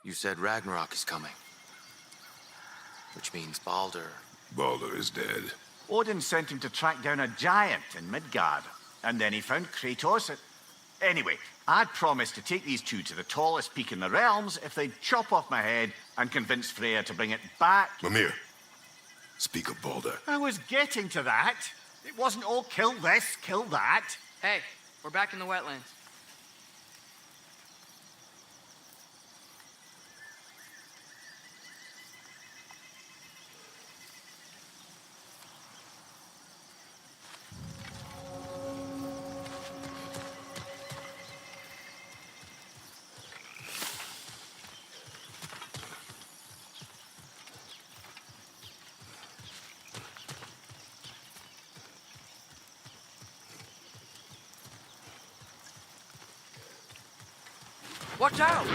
You said Ragnarok is coming. Which means Baldur. Baldur is dead. Odin sent him to track down a giant in Midgard, and then he found Kratos. Anyway, I'd promised to take these two to the tallest peak in the realms if they'd chop off my head and convince Freya to bring it back. Mimir, speak of Baldur. I was getting to that. It wasn't all kill this, kill that. Hey, we're back in the wetlands. Watch out! No.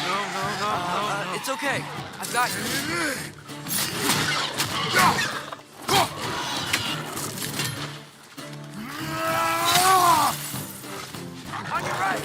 No. It's okay. I've got you. On your right!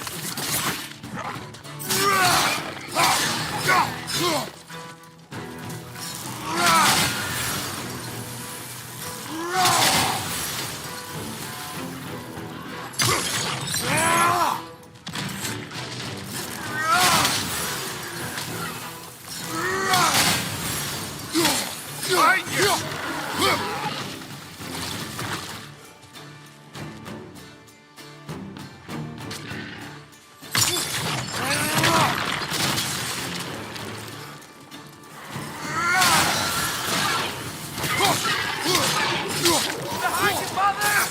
Behind you, father!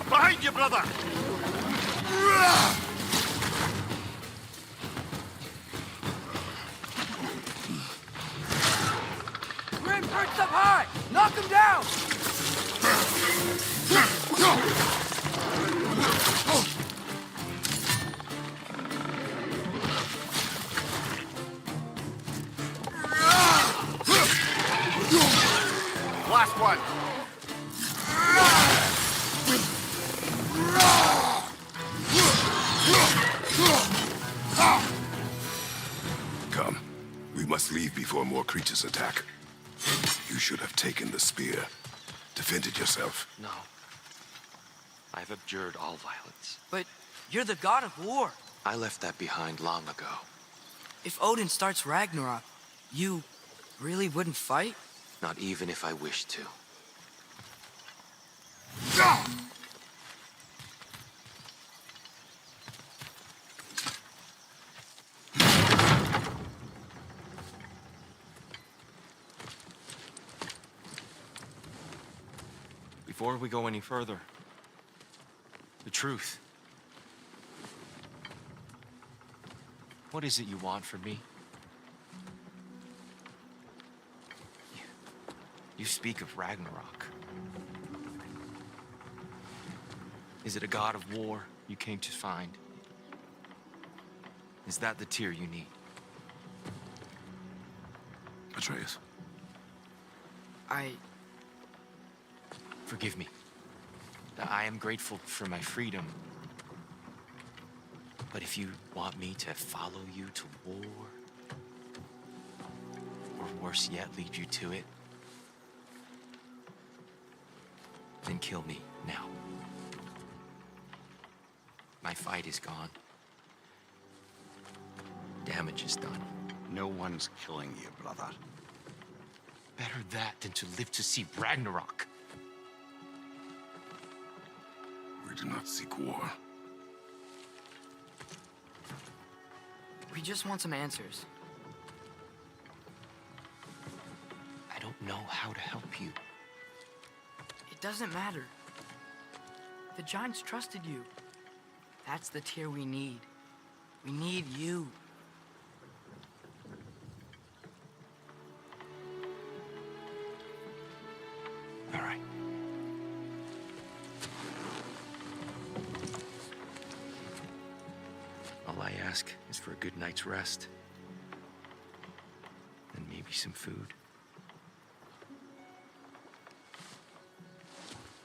Behind you, brother! Grim perched up high! Knock him down! Last one. Come. We must leave before more creatures attack. You should have taken the spear. Defended yourself. No. I've abjured all violence. But you're the god of war. I left that behind long ago. If Odin starts Ragnarok, you really wouldn't fight? Not even if I wished to. Before we go any further, the truth. What is it you want from me? You speak of Ragnarok. Is it a god of war you came to find? Is that the tear you need? Atreus. Forgive me. I am grateful for my freedom. But if you want me to follow you to war, or worse yet, lead you to it, then kill me now. My fight is gone. Damage is done. No one's killing you, brother. Better that than to live to see Ragnarok. We do not seek war. We just want some answers. I don't know how to help you. It doesn't matter. The giants trusted you. That's the tear we need. We need you. All right. All I ask ask is for a good night's rest. And maybe some food.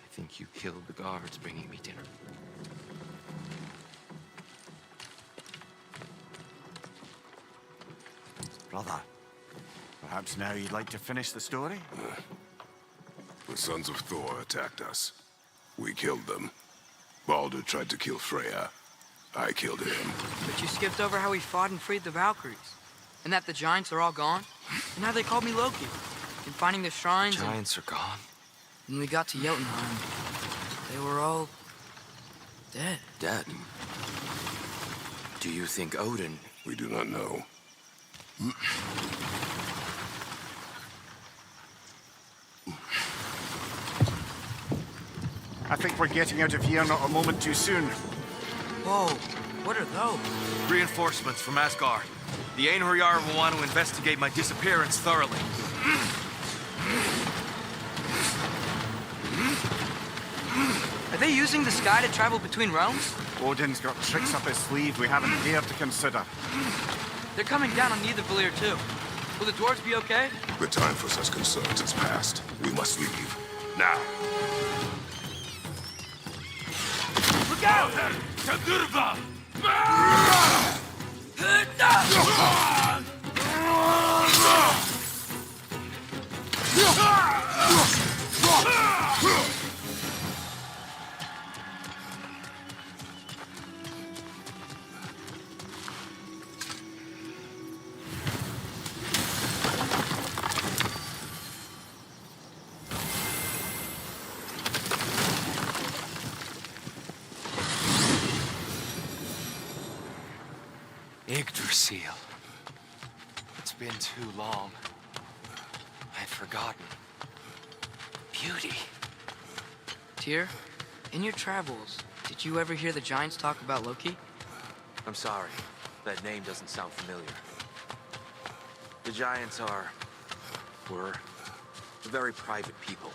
I think you killed the guards bringing me dinner. Brother, perhaps now you'd like to finish the story? The sons of Thor attacked us. We killed them. Baldur tried to kill Freya. I killed him. But you skipped over how we fought and freed the Valkyries. And that the giants are all gone. And how they called me Loki. And finding the shrines. Giants are gone. When we got to Jotunheim, they were all dead. Dead? Do you think Odin... We do not know. I think we're getting out of here not a moment too soon. Whoa, what are those? Reinforcements from Asgard. The Einherjar will want to investigate my disappearance thoroughly. Are they using the sky to travel between realms? Odin's got tricks up his sleeve we haven't dared to consider. They're coming down on Nidavellir too. Will the dwarves be okay? The time for such concerns has passed. We must leave. Now. Look out! Yggdrasil. It's been too long. I'd forgotten. Beauty. Tyr, in your travels, did you ever hear the giants talk about Loki? I'm sorry. That name doesn't sound familiar. The giants were very private people.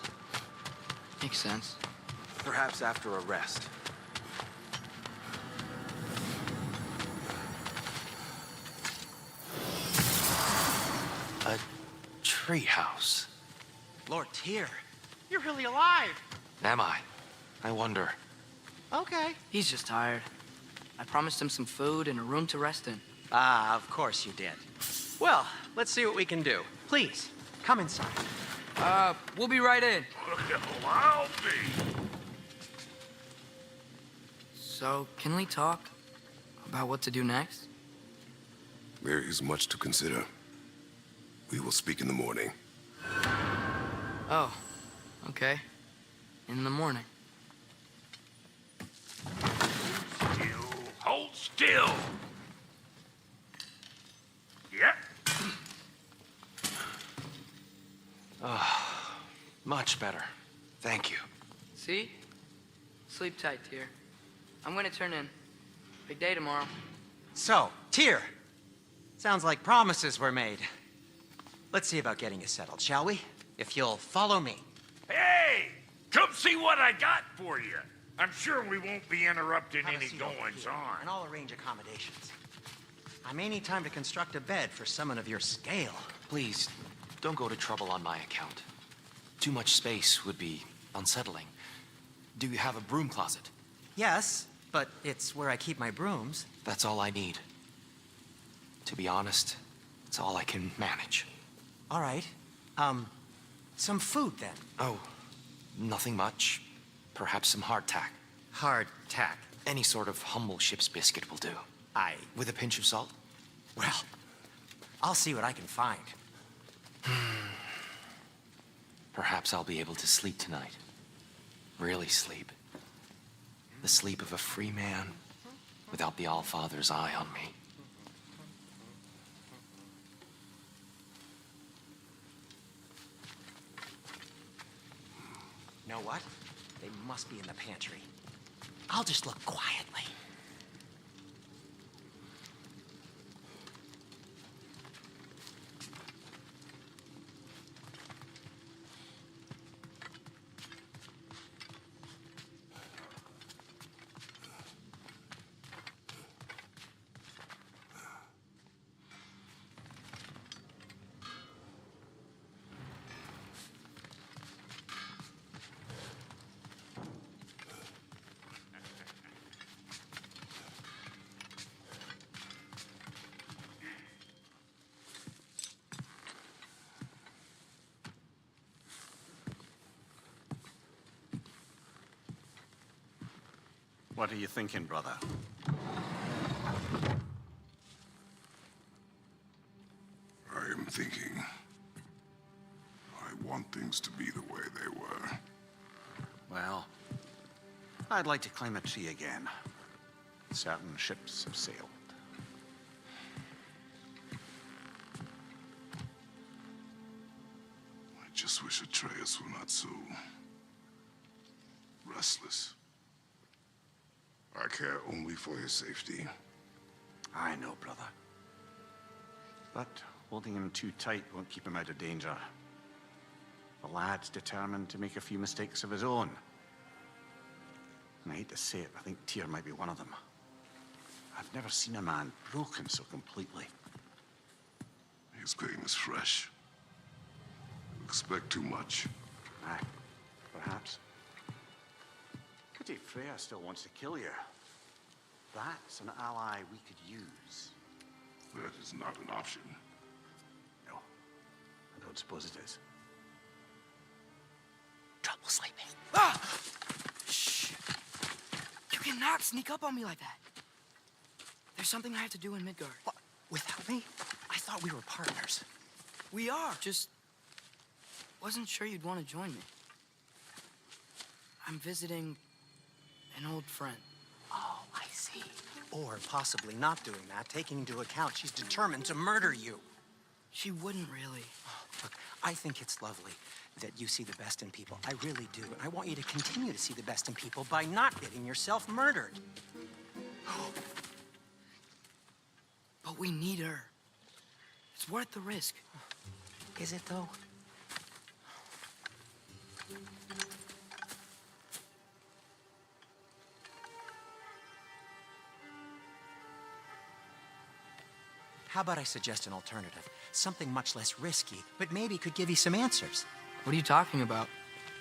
Makes sense. Perhaps after a rest. A treehouse. Lord Tyr, you're really alive. Am I? I wonder. Okay. He's just tired. I promised him some food and a room to rest in. Ah, of course you did. Well, let's see what we can do. Please, come inside. We'll be right in. I'll be. So, can we talk about what to do next? There is much to consider. We will speak in the morning. Oh, okay. In the morning. Hold still. Yep. Much better. Thank you. See? Sleep tight, Tyr. I'm gonna turn in. Big day tomorrow. So, Tyr, sounds like promises were made. Let's see about getting you settled, shall we? If you'll follow me. Hey! Come see what I got for you. I'm sure we won't be interrupting Have a any seat over goings here, on. And I'll arrange accommodations. I may need time to construct a bed for someone of your scale. Please, don't go to trouble on my account. Too much space would be unsettling. Do you have a broom closet? Yes, but it's where I keep my brooms. That's all I need. To be honest, it's all I can manage. All right. Some food then. Oh, nothing much. Perhaps some hardtack. Hardtack. Any sort of humble ship's biscuit will do. With a pinch of salt? Well, I'll see what I can find. Perhaps I'll be able to sleep tonight. Really sleep. The sleep of a free man without the Allfather's eye on me. Know what? They must be in the pantry. I'll just look quietly. What are you thinking, brother? I am thinking. I want things to be the way they were. Well, I'd like to climb a tree again. Certain ships have sailed. I just wish Atreus were not so restless. I care only for his safety. I know, brother. But holding him too tight won't keep him out of danger. The lad's determined to make a few mistakes of his own. And I hate to say it, I think Tyr might be one of them. I've never seen a man broken so completely. His pain is fresh. You expect too much. Aye, perhaps. Pity Freya still wants to kill you. That's an ally we could use. That is not an option. No, I don't suppose it is. Trouble sleeping. Ah! Shh. You cannot sneak up on me like that. There's something I have to do in Midgard. What? Without me? I thought we were partners. We are. Just wasn't sure you'd want to join me. I'm visiting an old friend. Oh, I see. Or possibly not doing that, taking into account she's determined to murder you. She wouldn't really. Look, I think it's lovely that you see the best in people. I really do. And I want you to continue to see the best in people by not getting yourself murdered. But we need her. It's worth the risk. Is it, though? How about I suggest an alternative? Something much less risky, but maybe could give you some answers. What are you talking about?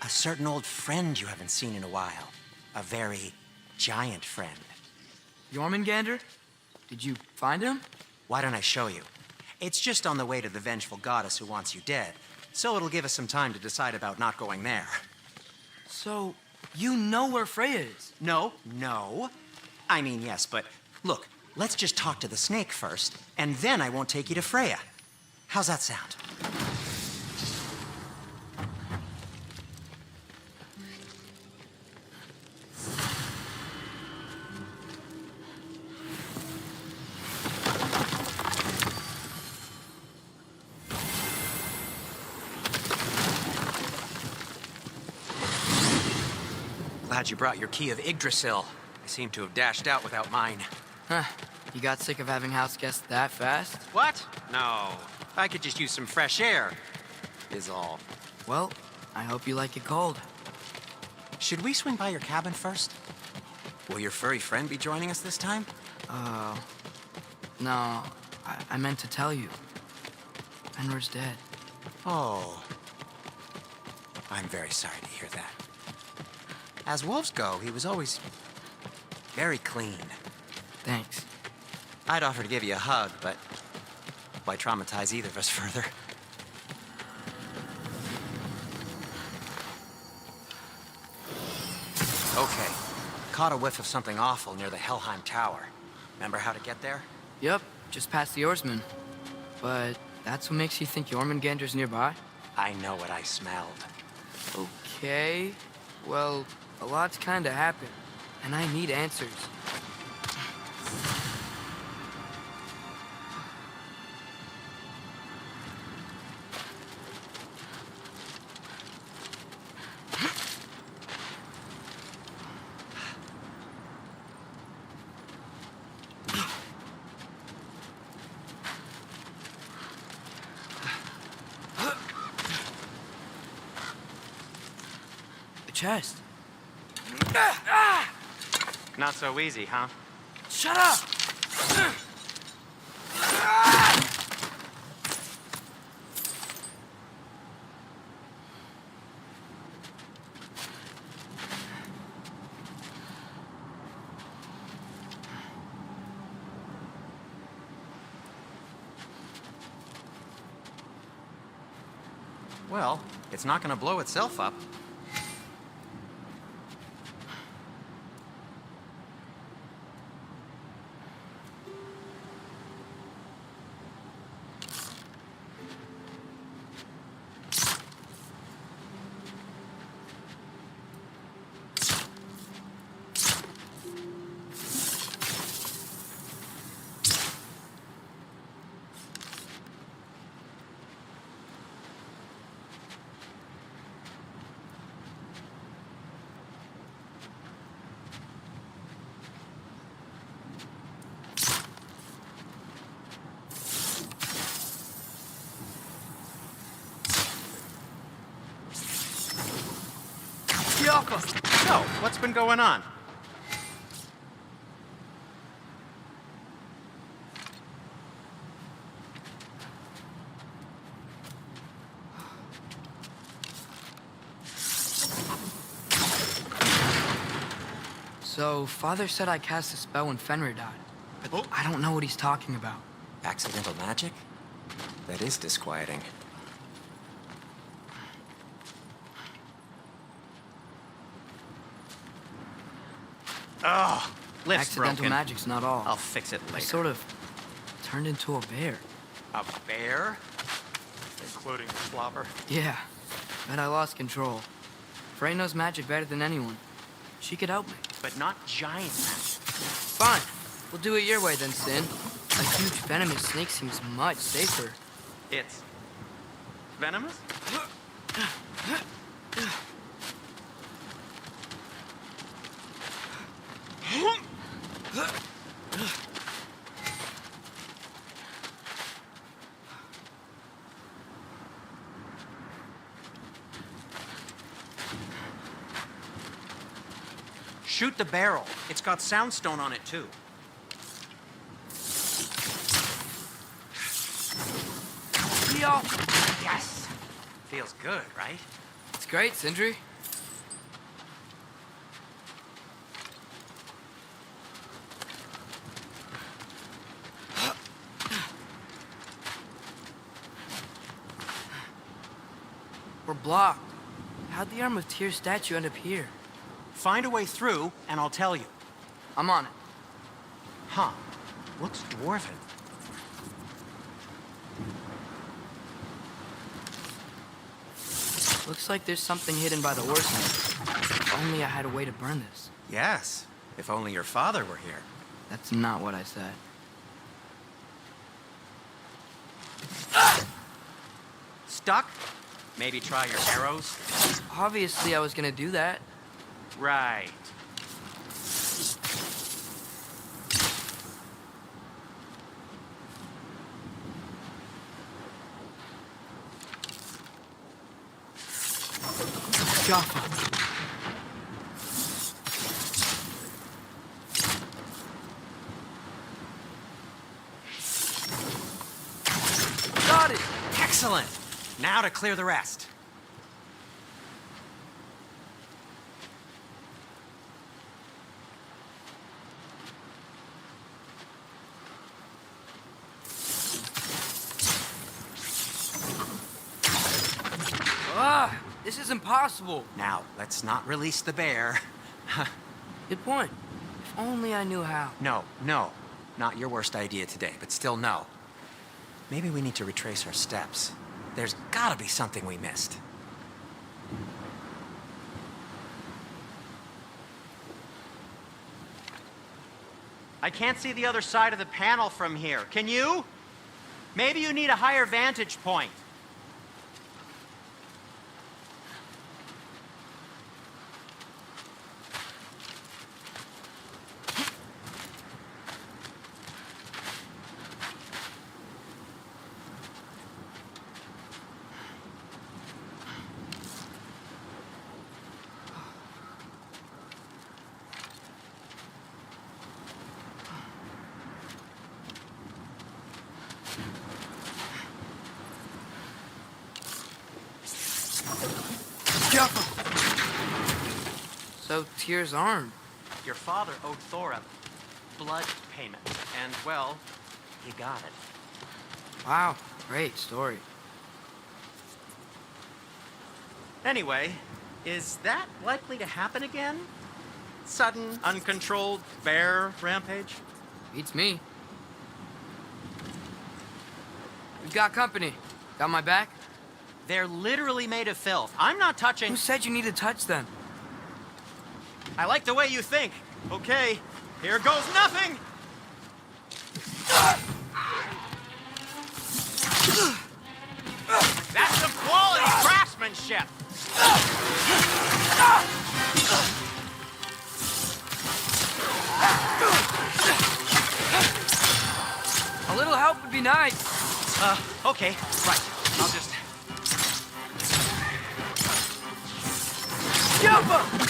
A certain old friend you haven't seen in a while. A very giant friend. Jormungandr? Did you find him? Why don't I show you? It's just on the way to the vengeful goddess who wants you dead, so it'll give us some time to decide about not going there. So, you know where Freya is? No. I mean, yes, but look, let's just talk to the snake first, and then I won't take you to Freya. How's that sound? Glad you brought your key of Yggdrasil. I seem to have dashed out without mine. Huh. You got sick of having house guests that fast? What? No. I could just use some fresh air, is all. Well, I hope you like it cold. Should we swing by your cabin first? Will your furry friend be joining us this time? No. I meant to tell you. Fenrir's dead. Oh. I'm very sorry to hear that. As wolves go, he was always very clean. Thanks. I'd offer to give you a hug, but why traumatize either of us further? Okay. Caught a whiff of something awful near the Helheim Tower. Remember how to get there? Yep, just past the oarsman. But that's what makes you think Jormungandr's nearby? I know what I smelled. Okay. Well, a lot's kinda happened, and I need answers. The chest. Not so easy, huh? Shut up! Well, it's not gonna blow itself up. So, what's been going on? So, Father said I cast a spell when Fenrir died, but I don't know what he's talking about. Accidental magic? That is disquieting. Oh, lift's Accidental broken. magic's not all. I'll fix it I later. sort of turned into a bear. A bear? Including the slobber. Yeah, but I lost control. Frey knows magic better than anyone. She could help me. But not giant magic. Fine. We'll do it your way then, Sin. A huge venomous snake seems much safer. It's venomous? Shoot the barrel. It's got soundstone on it, too. Yo! Yes! Feels good, right? It's great, Sindri. We're blocked. How'd the Arm of Tyr statue end up here? Find a way through, and I'll tell you. I'm on it. Huh. Looks dwarven. Looks like there's something hidden by the horses. If only I had a way to burn this. Yes. If only your father were here. That's not what I said. Stuck? Maybe try your arrows? Obviously, I was gonna do that. Right. Jaffa. Got it! Excellent! Now to clear the rest. Ah, this is impossible. Now, let's not release the bear. Good point. If only I knew how. No, no. Not your worst idea today, but still no. Maybe we need to retrace our steps. There's gotta be something we missed. I can't see the other side of the panel from here. Can you? Maybe you need a higher vantage point. So, Tyr's arm. Your father owed Thor a blood payment, and, well, he got it. Wow, great story. Anyway, is that likely to happen again? Sudden, uncontrolled bear rampage? Beats me. We've got company. Got my back? They're literally made of filth. I'm not touching... Who said you need to touch them? I like the way you think. Okay, here goes nothing! That's some quality craftsmanship! A little help would be nice. Okay, right. I'll just... Jump!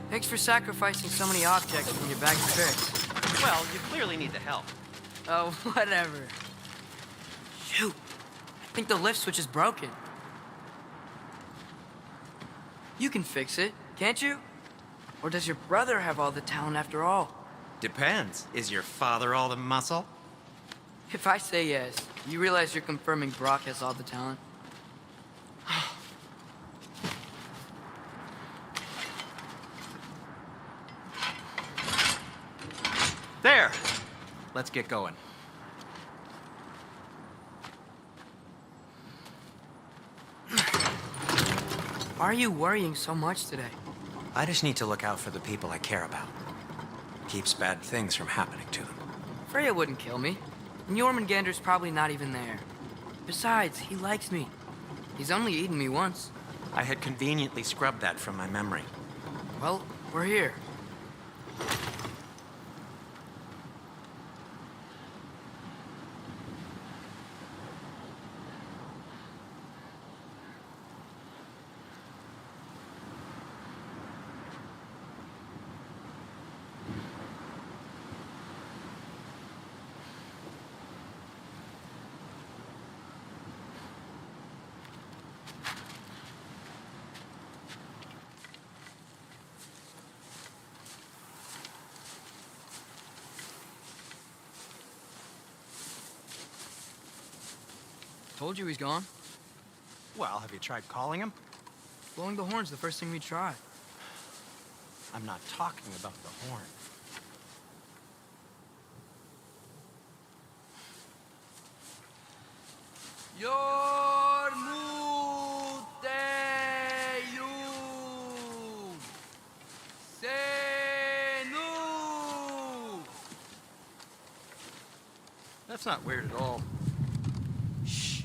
Thanks for sacrificing so many objects from your bag of tricks. Well, you clearly need the help. Oh, whatever. Shoot. I think the lift switch is broken. You can fix it, can't you? Or does your brother have all the talent after all? Depends. Is your father all the muscle? If I say yes, you realize you're confirming Brock has all the talent? There! Let's get going. Why are you worrying so much today? I just need to look out for the people I care about. Keeps bad things from happening to them. Freya wouldn't kill me. And Jormungandr's probably not even there. Besides, he likes me. He's only eaten me once. I had conveniently scrubbed that from my memory. Well, we're here. Told you he's gone. Well, have you tried calling him? Blowing the horn's the first thing we tried. I'm not talking about the horn. That's not weird at all. Shh.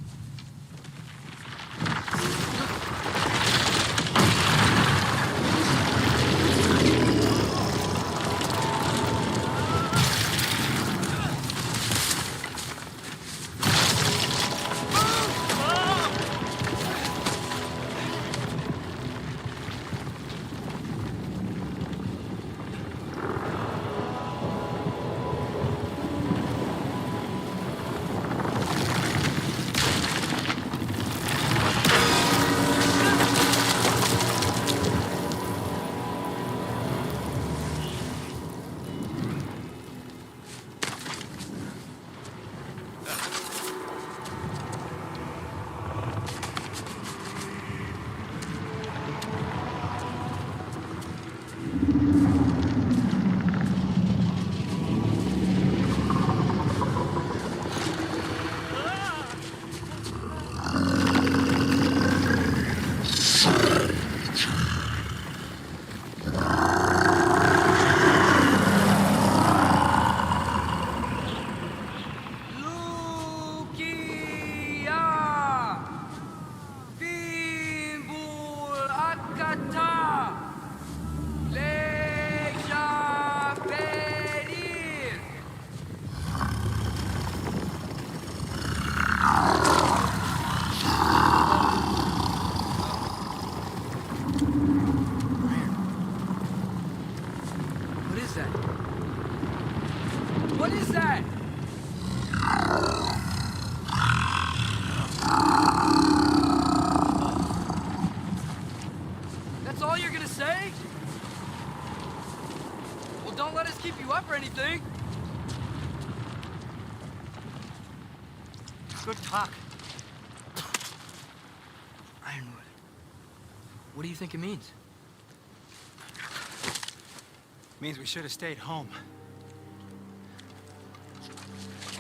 What is that? That's all you're gonna say? Well, don't let us keep you up or anything. Good talk. Ironwood. What do you think it means? Means we should have stayed home.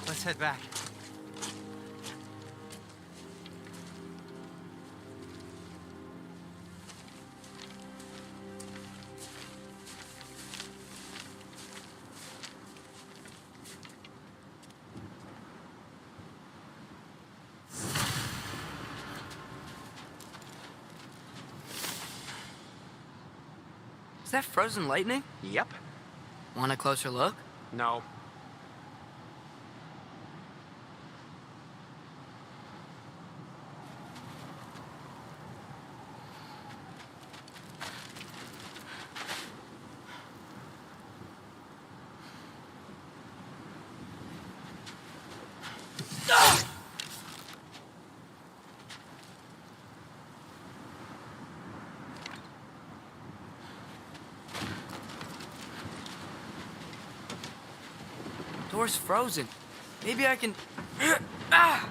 Let's head back. Is that frozen lightning? Yep. Want a closer look? No. Door's frozen. Maybe I can... Ah!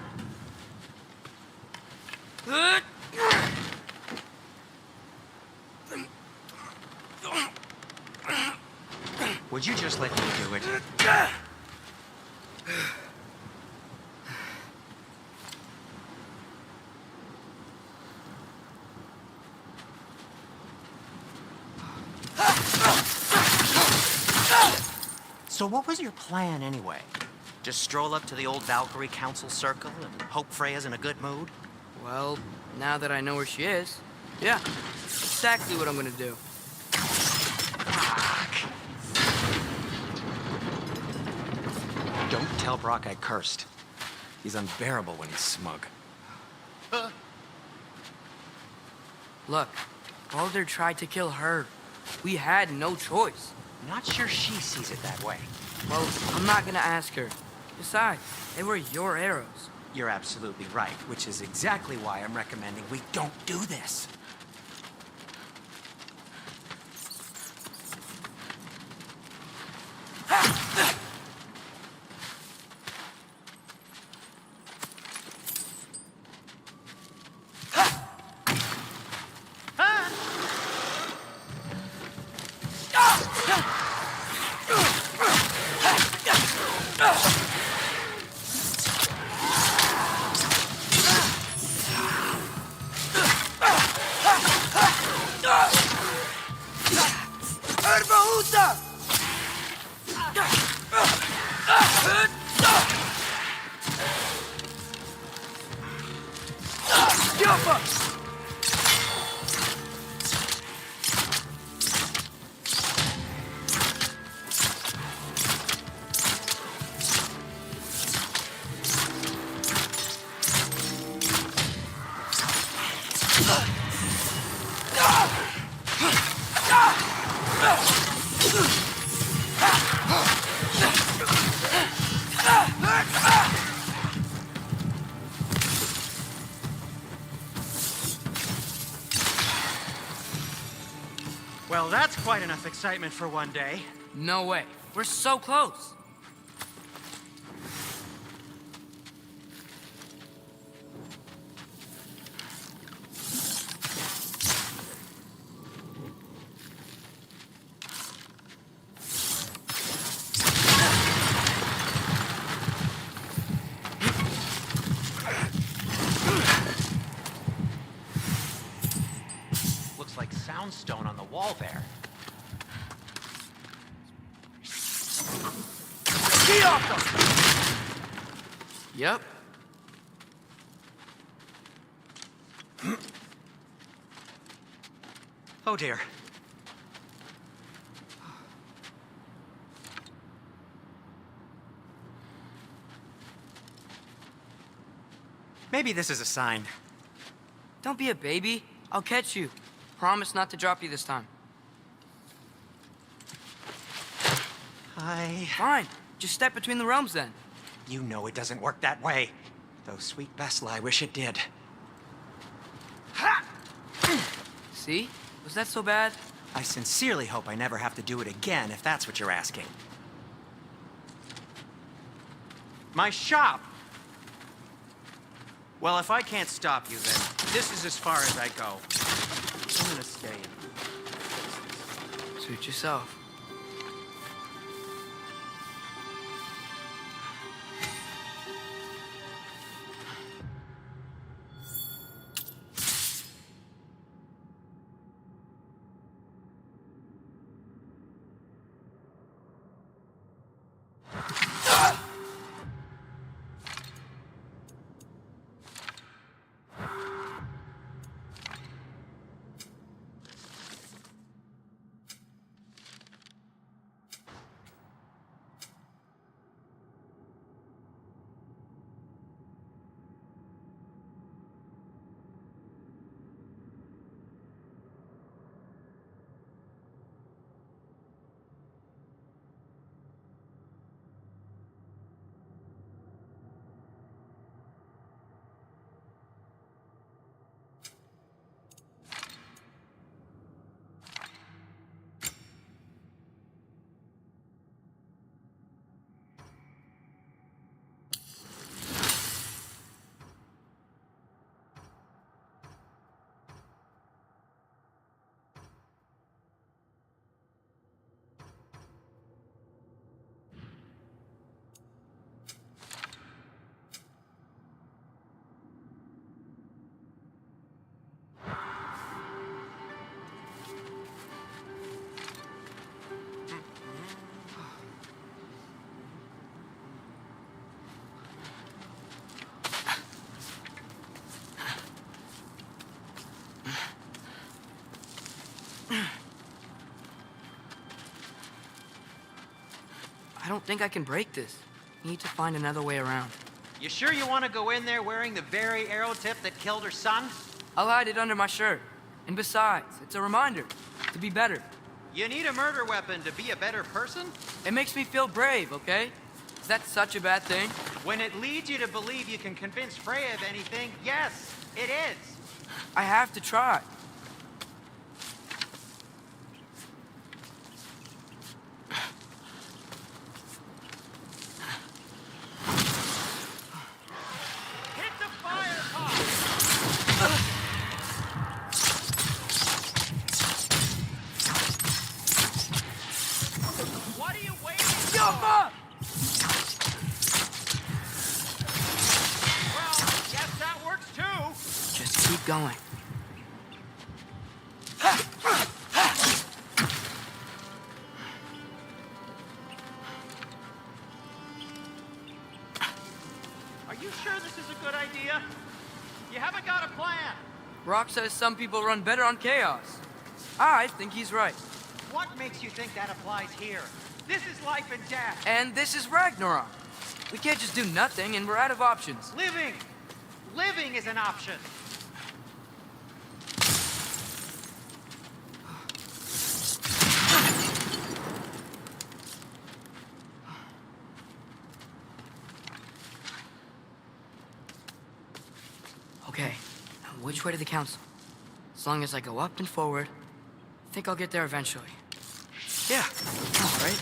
Would you just let me do it? So what was your plan anyway? Just stroll up to the old Valkyrie Council Circle and hope Freya's in a good mood? Well, now that I know where she is, yeah, exactly what I'm gonna do. Don't tell Brock I cursed. He's unbearable when he's smug. Look, Baldur tried to kill her. We had no choice. Not sure she sees it that way. Well, I'm not gonna ask her. Besides, they were your arrows. You're absolutely right, which is exactly why I'm recommending we don't do this. Well, that's quite enough excitement for one day. No way. We're so close. Looks like soundstone on the wall there. Yep. Oh dear. Maybe this is a sign. Don't be a baby. I'll catch you. Promise not to drop you this time. Hi. Fine. Just step between the realms then. You know it doesn't work that way. Though, sweet Vessel, I wish it did. Ha! See? Was that so bad? I sincerely hope I never have to do it again, if that's what you're asking. My shop! Well, if I can't stop you, then this is as far as I go. I'm gonna stay. Suit yourself. I don't think I can break this. Need to find another way around. You sure you want to go in there wearing the very arrow tip that killed her son? I'll hide it under my shirt. And besides, it's a reminder to be better. You need a murder weapon to be a better person? It makes me feel brave, okay? Is that such a bad thing? When it leads you to believe you can convince Freya of anything, yes, it is. I have to try. Hit the fire pop! What are you waiting for? Yoppa! Well, guess that works too. Just keep going. Are you sure this is a good idea? You haven't got a plan. Rock says some people run better on chaos. I think he's right. What makes you think that applies here? This is life and death. And this is Ragnarok. We can't just do nothing and we're out of options. Living! Living is an option. Okay, now which way to the council? As long as I go up and forward, I think I'll get there eventually. Yeah, all right.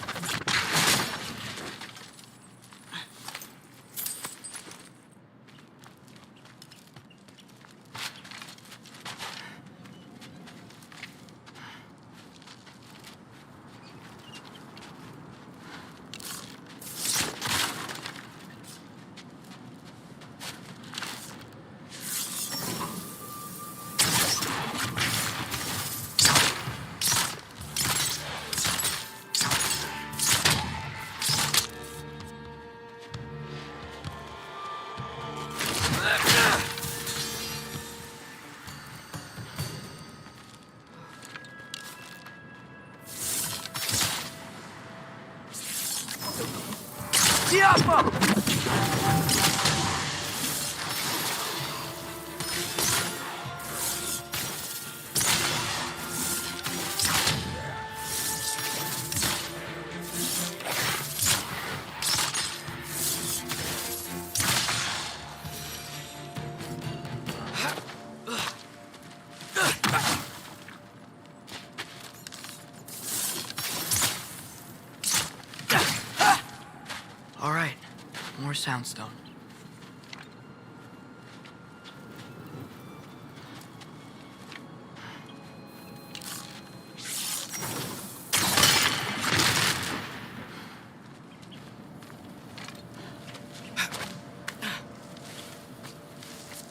Yoppa! more soundstone.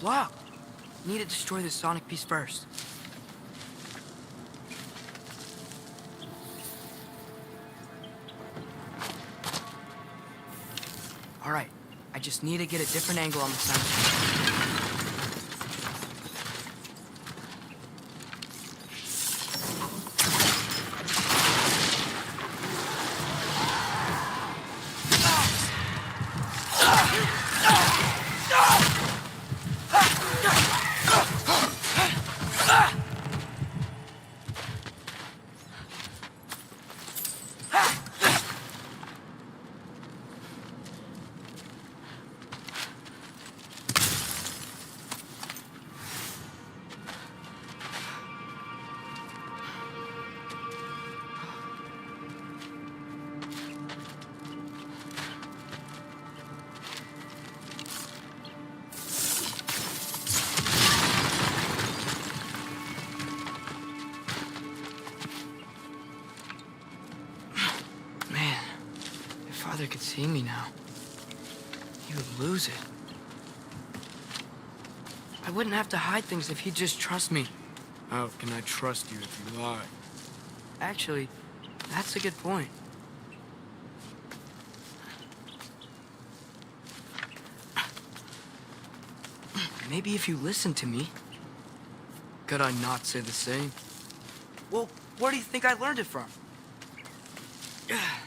Block! Need to destroy the sonic piece first. All right, I just need to get a different angle on the sound. Father could see me now. He would lose it. I wouldn't have to hide things if he'd just trust me. How can I trust you if you lie? Actually, that's a good point. Maybe if you listen to me. Could I not say the same? Well, where do you think I learned it from? Ah!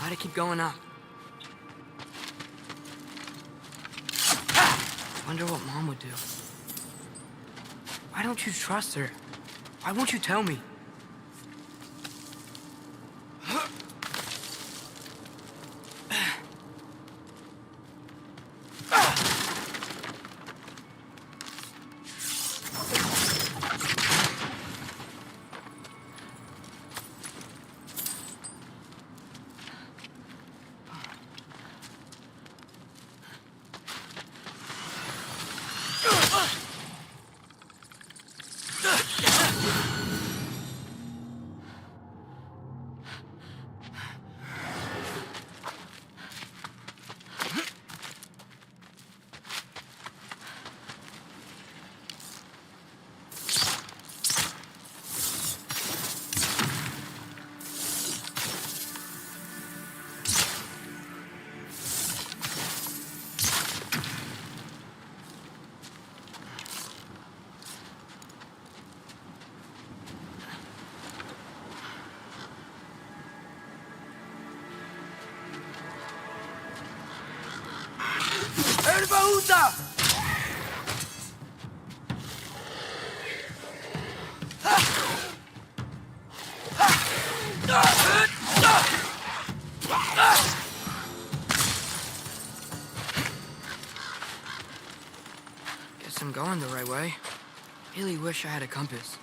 Gotta keep going up. Wonder what Mom would do. Why don't you trust her? Why won't you tell me? Guess I'm going the right way. Really wish I had a compass.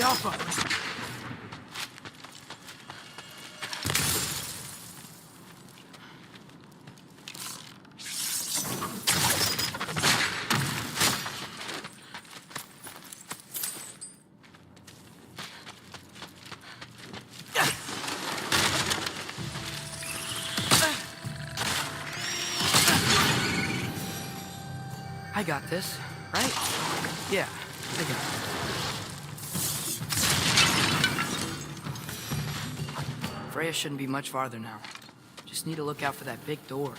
Alpha! I got this, right? Yeah, I got it. Freya shouldn't be much farther now. Just need to look out for that big door.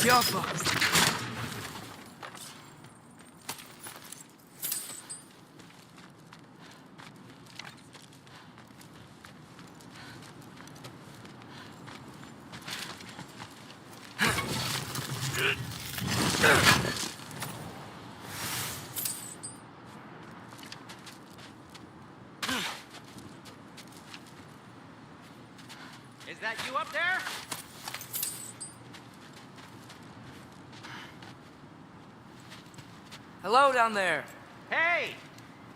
Yoppa! Is that you up there? Hello down there. Hey!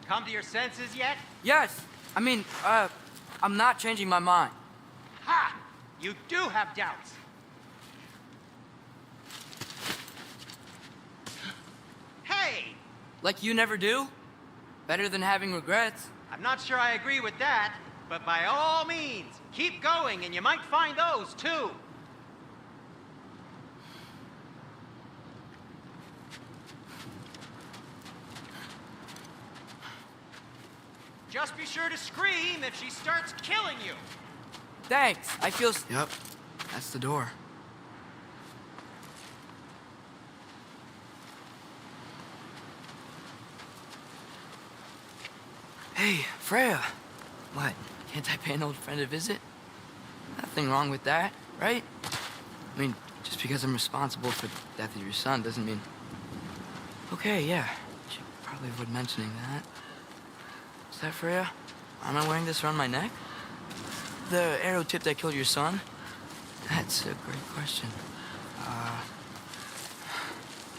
Come to your senses yet? Yes, I mean, I'm not changing my mind. Ha! You do have doubts. Hey! Like you never do? Better than having regrets. I'm not sure I agree with that, but by all means, keep going and you might find those too. Just be sure to scream if she starts killing you. Thanks, I feel Yep, that's the door. Hey, Freya. What, can't I pay an old friend a visit? Nothing wrong with that, right? I mean, just because I'm responsible for the death of your son doesn't mean... Okay, yeah, should probably avoid mentioning that. Is that Freya? Am I wearing this around my neck? The arrow tip that killed your son? That's a great question.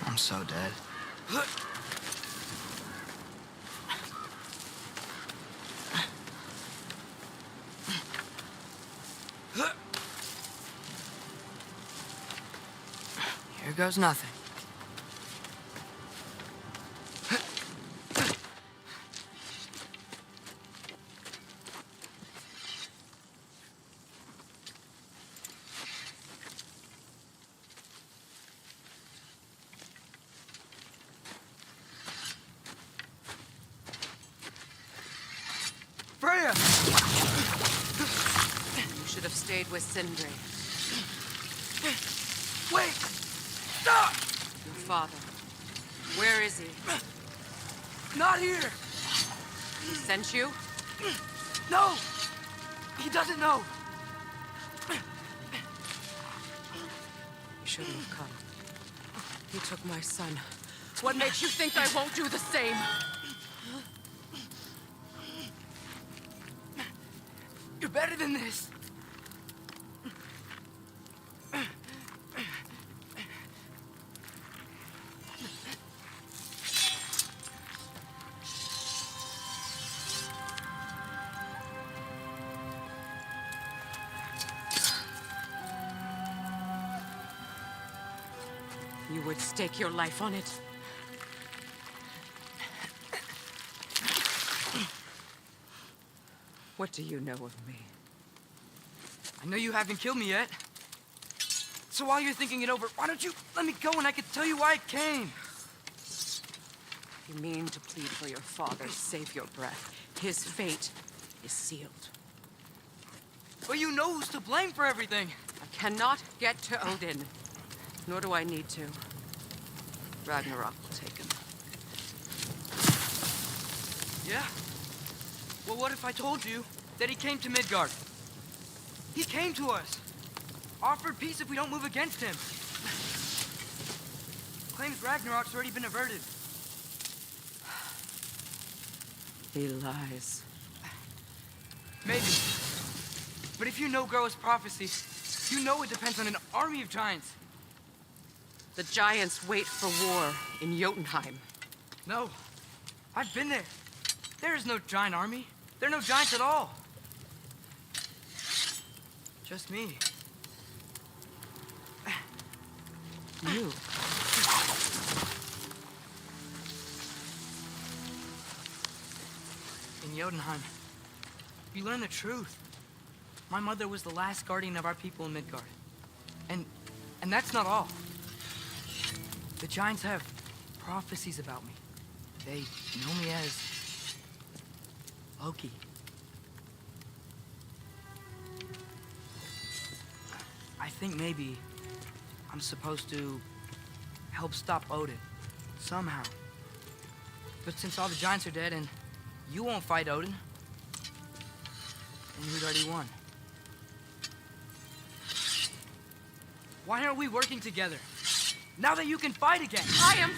I'm so dead. Here goes nothing. Freya! You should have stayed with Sindri. Wait! Stop! Your father. Where is he? Not here! He sent you? No! He doesn't know! You shouldn't have come. He took my son. What makes you think I won't do the same? You're better than this! You would stake your life on it. What do you know of me? I know you haven't killed me yet. So while you're thinking it over, why don't you let me go and I can tell you why I came? You mean to plead for your father, save your breath. His fate is sealed. But you know who's to blame for everything. I cannot get to Odin. Nor do I need to. Ragnarok will take him. Yeah? Well, what if I told you that he came to Midgard? He came to us. Offered peace if we don't move against him. Claims Ragnarok's already been averted. He lies. Maybe. But if you know Groa's prophecy, you know it depends on an army of giants. The giants wait for war in Jotunheim. No. I've been there. There is no giant army. There are no giants at all. Just me. You. In Jotunheim, you learn the truth. My mother was the last guardian of our people in Midgard. And that's not all. The giants have prophecies about me. They know me as Loki. I think maybe I'm supposed to help stop Odin, somehow. But since all the giants are dead and you won't fight Odin, and you'd already won. Why aren't we working together? Now that you can fight again! I am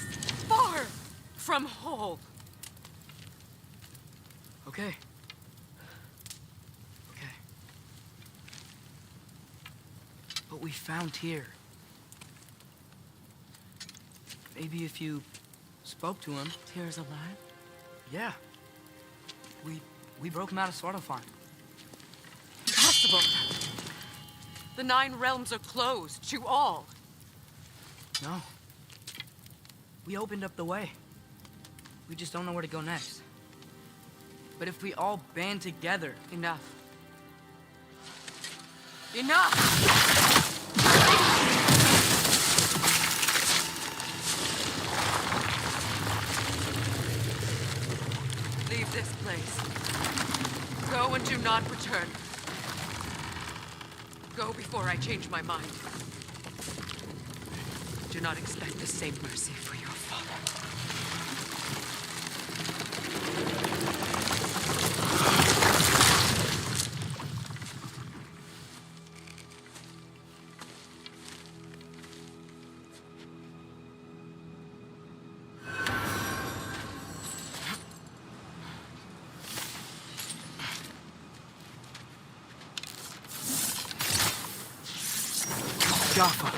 far from whole. Okay. Okay. But we found Tyr. Maybe if you spoke to him. Tyr's alive? Yeah. We broke him out of Svartalfheim. Impossible. The 9 realms are closed to all. No. We opened up the way. We just don't know where to go next. But if we all band together... Enough. Enough! Leave this place. Go and do not return. Go before I change my mind. Do not expect the same mercy for your father. Jaffa.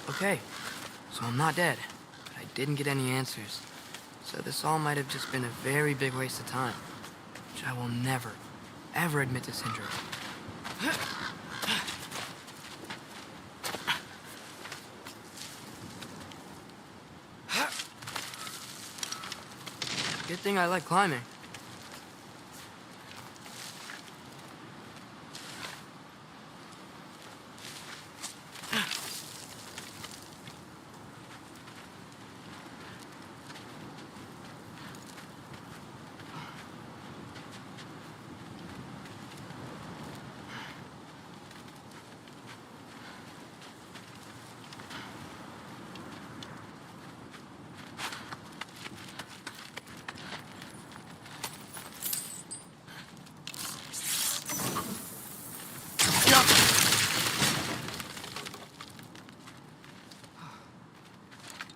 Okay, so I'm not dead, but I didn't get any answers. So this all might have just been a very big waste of time, which I will never, ever admit to Sindri. Good thing I like climbing.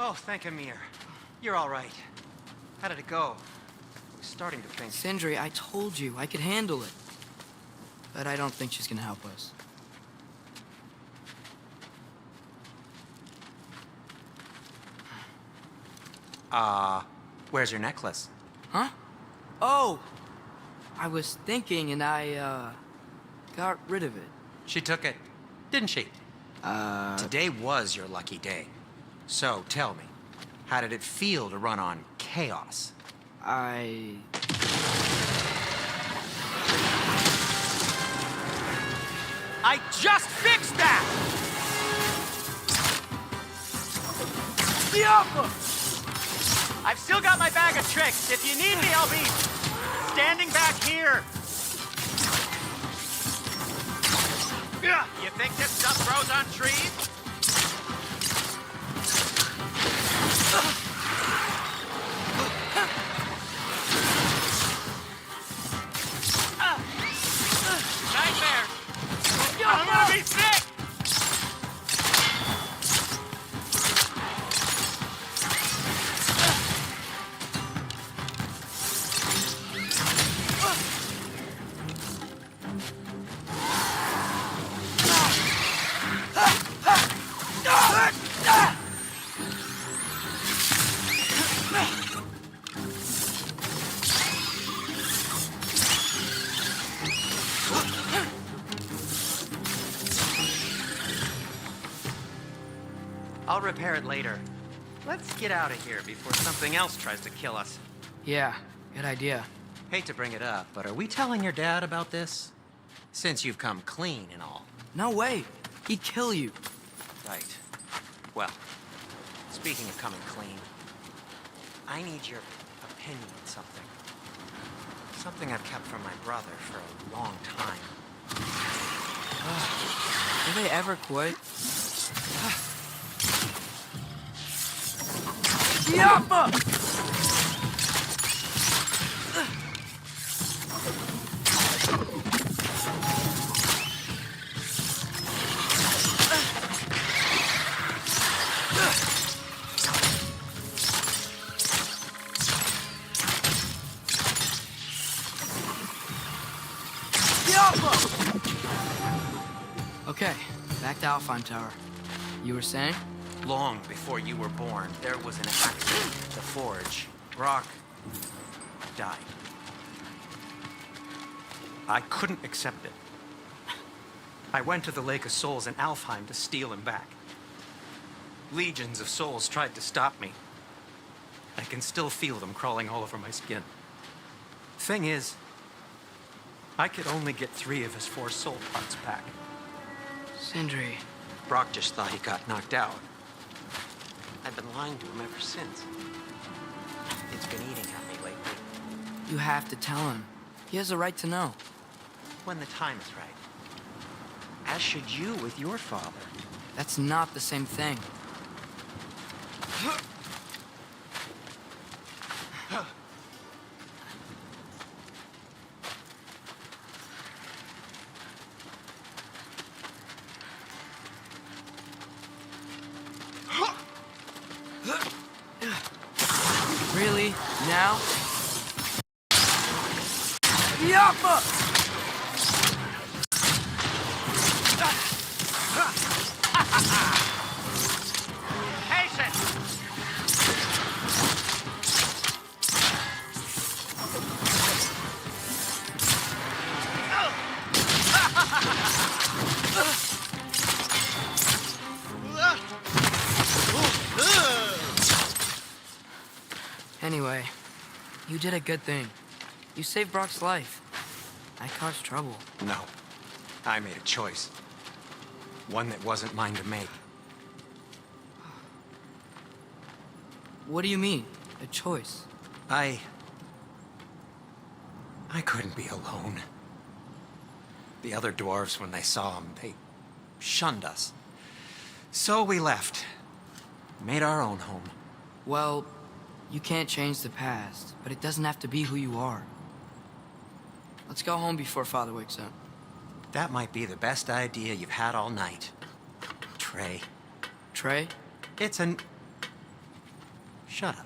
Oh, thank Amir. You're all right. How did it go? I was starting to think... Sindri, I told you I could handle it. But I don't think she's gonna help us. Where's your necklace? Huh? Oh! I was thinking and I, got rid of it. She took it, didn't she? Today was your lucky day. So, tell me, how did it feel to run on chaos? I just fixed that! I've still got my bag of tricks. If you need me, I'll be standing back here. You think this stuff grows on trees? Nightmare! I'm gonna be sick! I'll repair it later. Let's get out of here before something else tries to kill us. Yeah, good idea. Hate to bring it up, but are we telling your dad about this? Since you've come clean and all. No way. He'd kill you. Right. Well, speaking of coming clean, I need your opinion on something. Something I've kept from my brother for a long time. Do they ever quit? Yappa! Okay, back to Alpine Tower. You were saying? Long before you were born, there was an accident at the forge. Brock died. I couldn't accept it. I went to the Lake of Souls in Alfheim to steal him back. Legions of souls tried to stop me. I can still feel them crawling all over my skin. Thing is, I could only get 3 of his 4 soul parts back. Sindri. Brock just thought he got knocked out. I've been lying to him ever since. It's been eating at me lately. You have to tell him. He has a right to know. When the time is right. As should you with your father. That's not the same thing. Really? Now? Yappa! Patience! Anyway, you did a good thing. You saved Brock's life. I caused trouble. No. I made a choice. One that wasn't mine to make. What do you mean? A choice? I couldn't be alone. The other dwarves, when they saw him, they shunned us. So we left. Made our own home. Well, you can't change the past, but it doesn't have to be who you are. Let's go home before Father wakes up. That might be the best idea you've had all night. Trey. Trey? It's an... Shut up.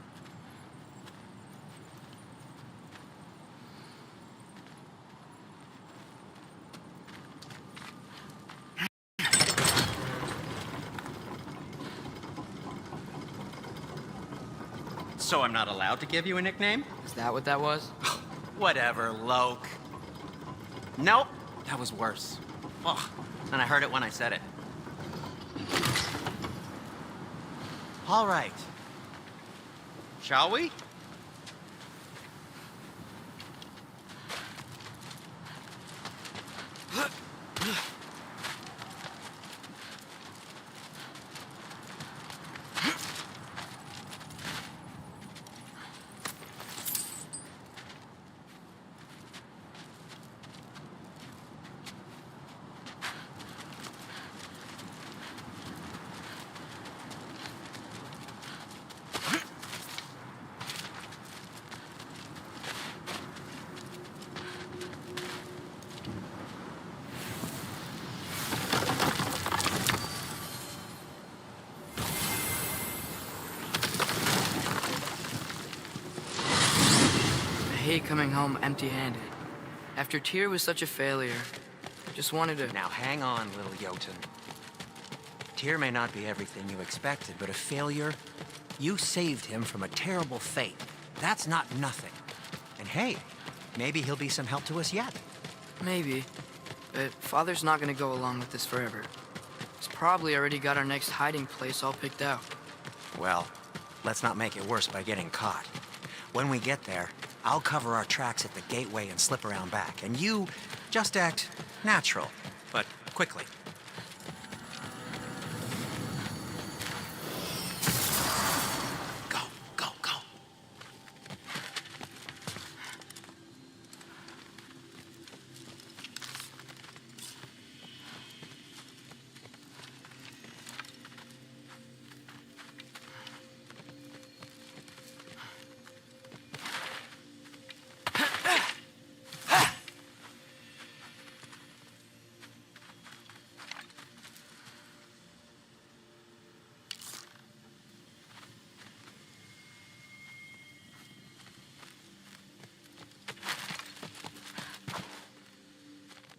So I'm not allowed to give you a nickname? Is that what that was? Whatever, Loke. Nope, that was worse. Ugh, and I heard it when I said it. All right. Shall we? coming home empty-handed. After Tyr was such a failure, just wanted to... Now hang on, little Jotun. Tyr may not be everything you expected, but a failure? You saved him from a terrible fate. That's not nothing. And hey, maybe he'll be some help to us yet. Maybe. But Father's not gonna go along with this forever. He's probably already got our next hiding place all picked out. Well, let's not make it worse by getting caught. When we get there, I'll cover our tracks at the gateway and slip around back. And you just act natural, but quickly. Go, go, go.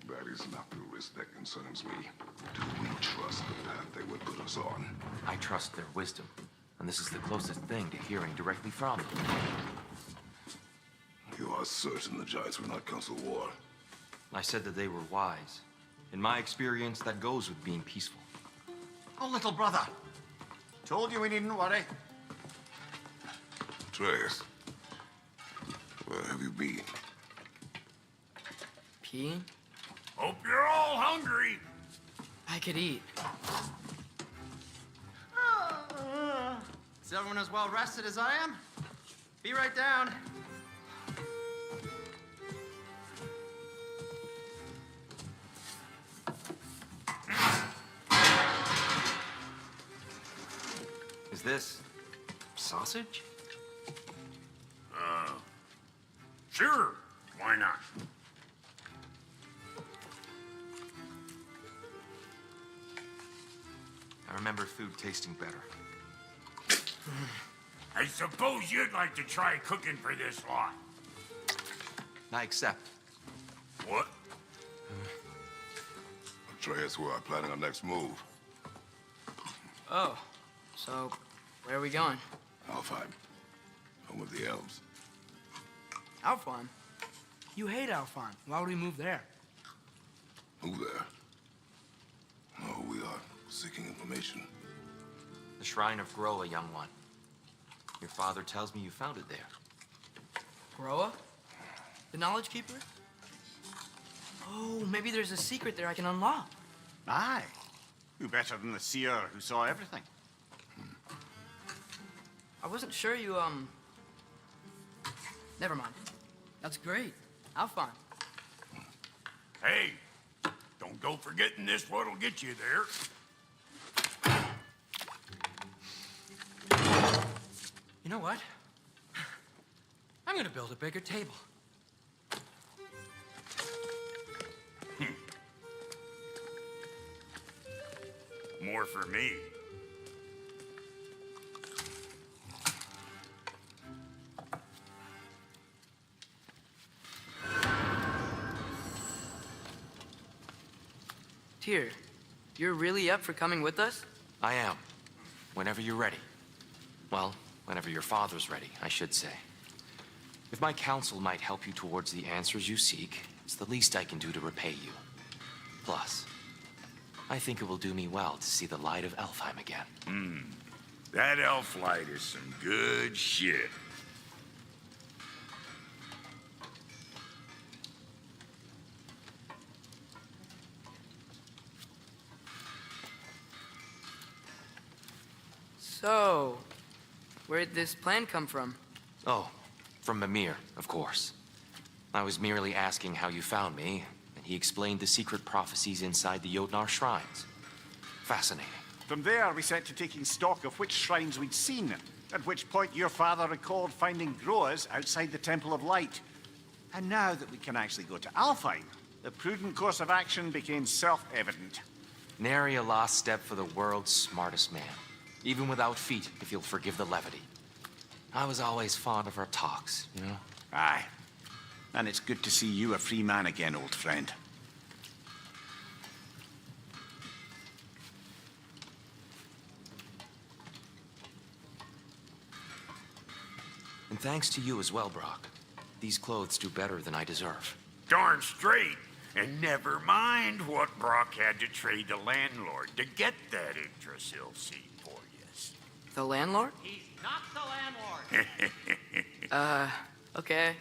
That is not the risk that concerns me. Do we trust the path they would put us on? I trust their wisdom, and this is the closest thing to hearing directly from them. You are certain the Giants were not Council War? I said that they were wise. In my experience, that goes with being peaceful. Oh, little brother. Told you we needn't worry. Atreus, where have you been? Peeing? Hope you're all hungry. I could eat. Is everyone as well rested as I am? Be right down. Is this sausage? Sure, why not? I remember food tasting better. I suppose you'd like to try cooking for this lot. I accept. What? Atreus, we are planning our next move. Oh, so where are we going? Alfheim, home of the elves. Alfheim? You hate Alfheim. Why would we move there? Who there? No, we are seeking information. The Shrine of Groa, young one. Your father tells me you found it there. Groa? The Knowledge Keeper? Oh, maybe there's a secret there I can unlock. Aye. Who better than the seer who saw everything? I wasn't sure you, Never mind. That's great. Alfheim. Hey, don't go forgetting this what'll get you there. You know what? I'm gonna build a bigger table. More for me. Tyr, you're really up for coming with us? I am. Whenever you're ready. Well, whenever your father's ready, I should say. If my counsel might help you towards the answers you seek, it's the least I can do to repay you. Plus, I think it will do me well to see the light of Alfheim again. That elf light is some good shit. So, where'd this plan come from? Oh, from Mimir, of course. I was merely asking how you found me, and he explained the secret prophecies inside the Jotnar shrines. Fascinating. From there, we set to taking stock of which shrines we'd seen, at which point your father recalled finding Groas outside the Temple of Light. And now that we can actually go to Alfheim, the prudent course of action became self-evident. Nary a lost step for the world's smartest man. Even without feet, if you'll forgive the levity. I was always fond of our talks, you know? Aye. And it's good to see you a free man again, old friend. And thanks to you as well, Brock. These clothes do better than I deserve. Darn straight. And never mind what Brock had to trade the landlord to get that Yggdrasil seat for you. The landlord? He's not the landlord. Okay.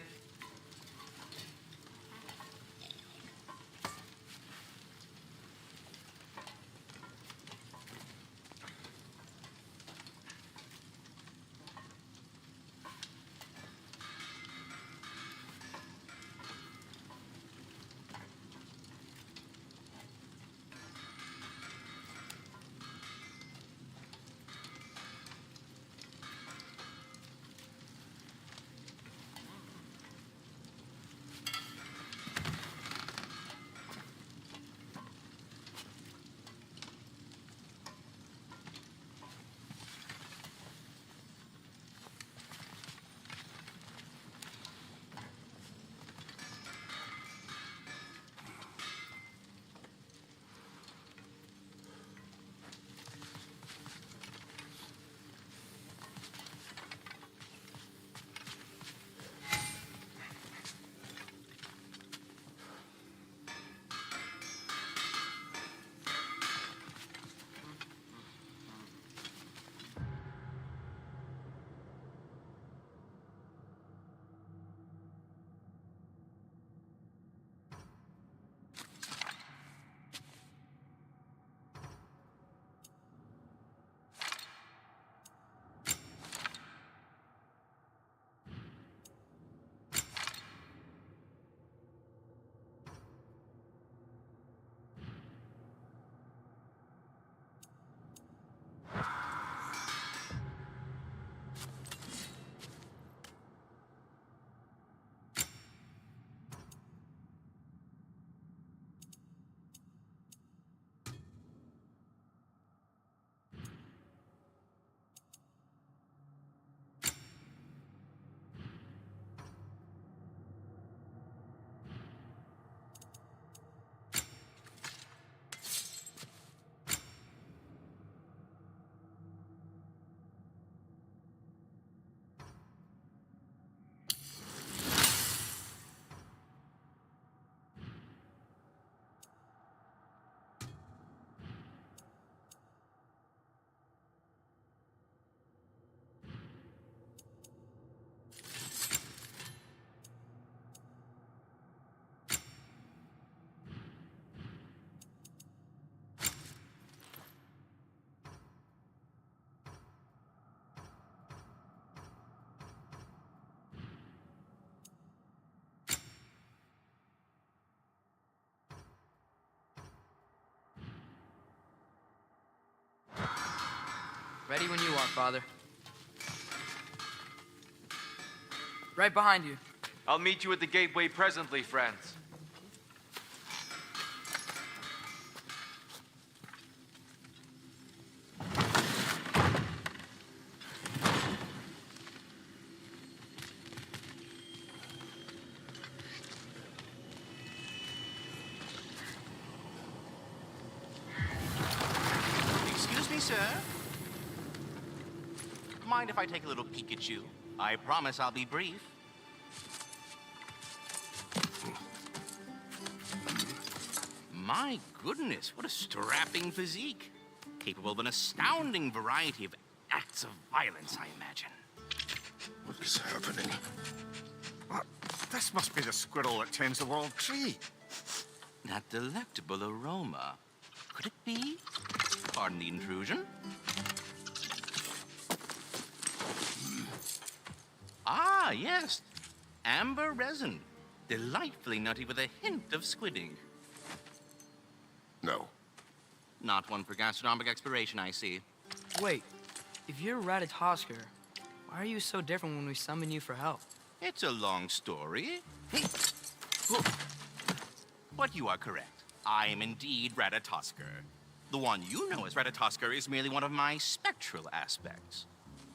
Ready when you are, Father. Right behind you. I'll meet you at the gateway presently, friends. Excuse me, sir. Mind if I take a little peek at you? I promise I'll be brief. My goodness, what a strapping physique. Capable of an astounding variety of acts of violence, I imagine. What is happening? This must be the squirrel that tends the world tree. That delectable aroma. Could it be? Pardon the intrusion. Ah, yes. Amber resin. Delightfully nutty with a hint of squidding. No. Not one for gastronomic exploration, I see. Wait, if you're Ratatosker, why are you so different when we summon you for help? It's a long story. Hey! But you are correct. I am indeed Ratatosker. The one you know as Ratatosker is merely one of my spectral aspects.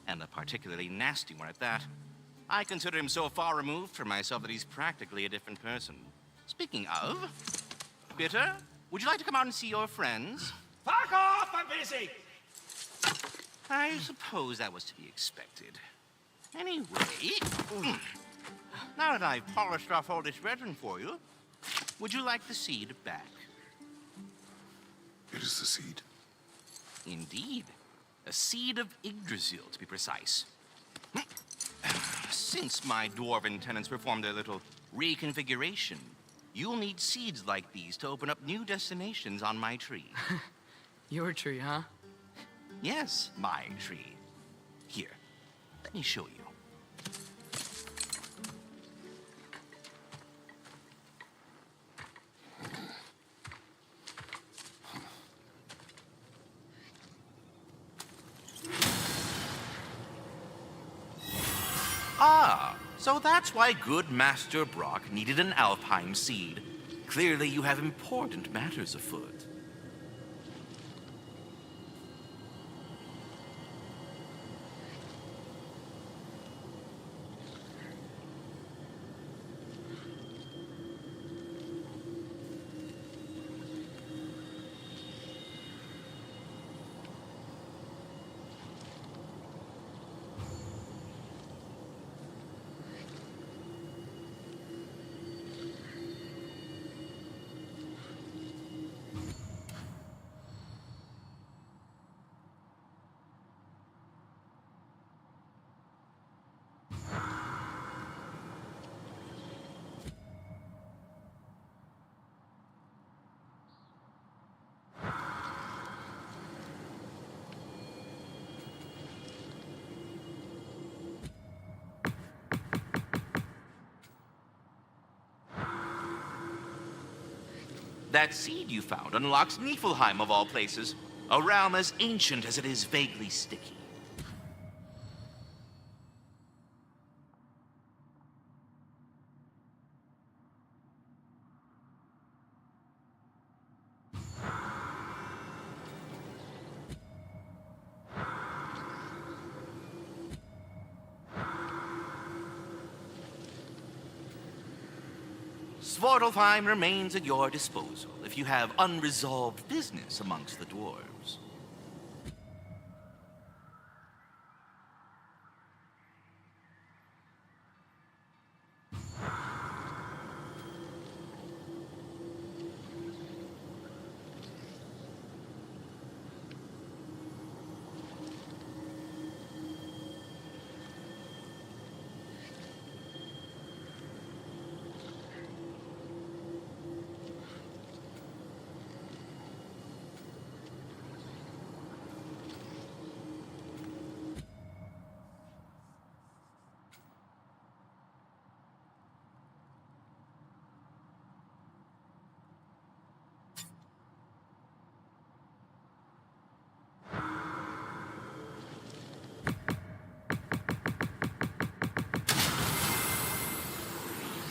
And a particularly nasty one at that. I consider him so far removed from myself that he's practically a different person. Speaking of, Bitter, would you like to come out and see your friends? Fuck off! I'm busy! I suppose that was to be expected. Anyway, now that I've polished off all this resin for you, would you like the seed back? It is the seed. Indeed. A seed of Yggdrasil, to be precise. Since my dwarven tenants performed their little reconfiguration, you'll need seeds like these to open up new destinations on my tree. Your tree, huh? Yes, my tree. Here, let me show you. Ah, so that's why good Master Brock needed an Alfheim seed. Clearly you have important matters afoot. That seed you found unlocks Niflheim of all places, a realm as ancient as it is vaguely sticky. Svartalfheim remains at your disposal if you have unresolved business amongst the dwarves.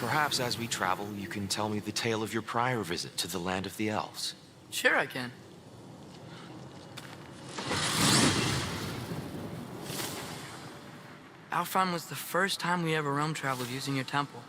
Perhaps as we travel, you can tell me the tale of your prior visit to the land of the elves. Sure I can. Alfheim was the first time we ever realm traveled using your temple.